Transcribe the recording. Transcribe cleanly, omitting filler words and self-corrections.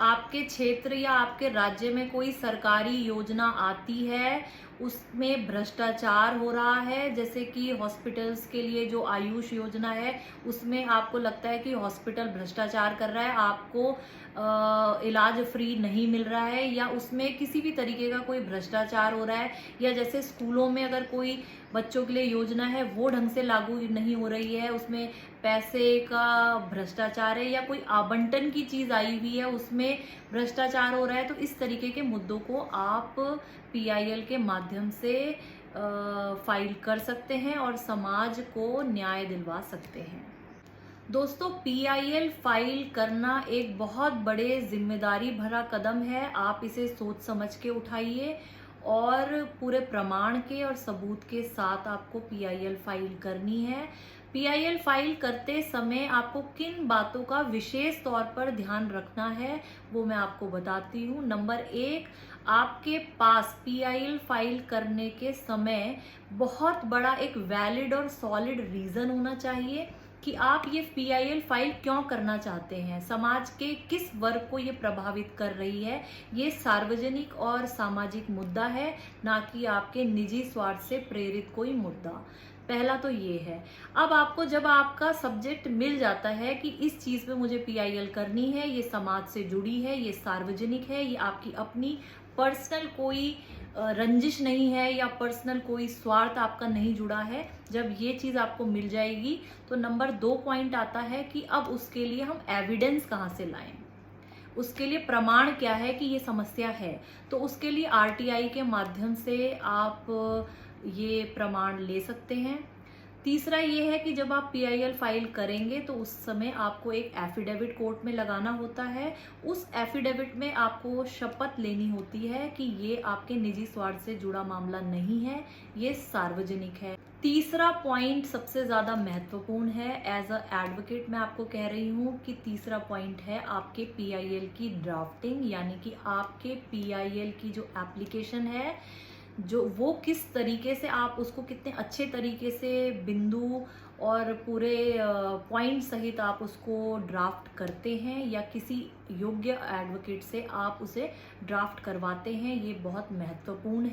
आपके क्षेत्र या आपके राज्य में कोई सरकारी योजना आती है, उसमें भ्रष्टाचार हो रहा है, जैसे कि हॉस्पिटल्स के लिए जो आयुष योजना है, उसमें आपको लगता है कि हॉस्पिटल भ्रष्टाचार कर रहा है, आपको इलाज फ्री नहीं मिल रहा है, या उसमें किसी भी तरीके का कोई भ्रष्टाचार हो रहा है, या जैसे स्कूलों में अगर कोई बच्चों के लिए योजना है वो ढंग से लागू नहीं हो रही है, उसमें पैसे का भ्रष्टाचार है, या कोई आवंटन की चीज आई हुई है उसमें भ्रष्टाचार हो रहा है, तो इस तरीके के मुद्दों को आप पीआईएल के माध्यम से फाइल कर सकते हैं और समाज को न्याय दिलवा सकते हैं। दोस्तों, पीआईएल फाइल करना एक बहुत बड़े जिम्मेदारी भरा कदम है। आप इसे सोच समझ के उठाइए और पूरे प्रमाण के और सबूत के साथ आपको पीआईएल फाइल करनी है। पीआईएल फाइल करते समय आपको किन बातों का विशेष तौर पर ध्यान रखना है वो मैं आपको बताती हूँ। नंबर 1, आपके पास पीआईएल फाइल करने के समय बहुत बड़ा एक वैलिड और सॉलिड रीजन होना चाहिए कि आप ये पीआईएल फाइल क्यों करना चाहते हैं, समाज के किस वर्ग को ये प्रभावित कर रही है। ये सार्वजनिक और सामाजिक मुद्दा है, ना कि आपके निजी स्वार्थ से प्रेरित कोई मुद्दा। पहला तो ये है। अब आपको जब आपका सब्जेक्ट मिल जाता है कि इस चीज पे मुझे पीआईएल करनी है, ये समाज से जुड़ी है, ये सार्वजनिक है, ये आपकी अपनी पर्सनल कोई रंजिश नहीं है या पर्सनल कोई स्वार्थ आपका नहीं जुड़ा है, जब ये चीज आपको मिल जाएगी तो नंबर 2 पॉइंट आता है कि अब उसके लिए हम एविडेंस कहाँ से लाएं, उसके लिए प्रमाण क्या है कि ये समस्या है। तो उसके लिए आरटीआई के माध्यम से आप ये प्रमाण ले सकते हैं। तीसरा ये है कि जब आप पीआईएल फाइल करेंगे तो उस समय आपको एक एफिडेविट कोर्ट में लगाना होता है। उस एफिडेविट में आपको शपथ लेनी होती है कि ये आपके निजी स्वार्थ से जुड़ा मामला नहीं है, ये सार्वजनिक है। तीसरा पॉइंट सबसे ज्यादा महत्वपूर्ण है। एज अ एडवोकेट मैं आपको कह रही हूँ कि तीसरा पॉइंट है आपके पीआईएल की ड्राफ्टिंग, यानी कि आपके पीआईएल की जो एप्लीकेशन है, जो वो किस तरीके से आप उसको कितने अच्छे तरीके से बिंदु और पूरे पॉइंट सहित आप उसको ड्राफ्ट करते हैं या किसी योग्य एडवोकेट से आप उसे ड्राफ्ट करवाते हैं, ये बहुत महत्वपूर्ण है।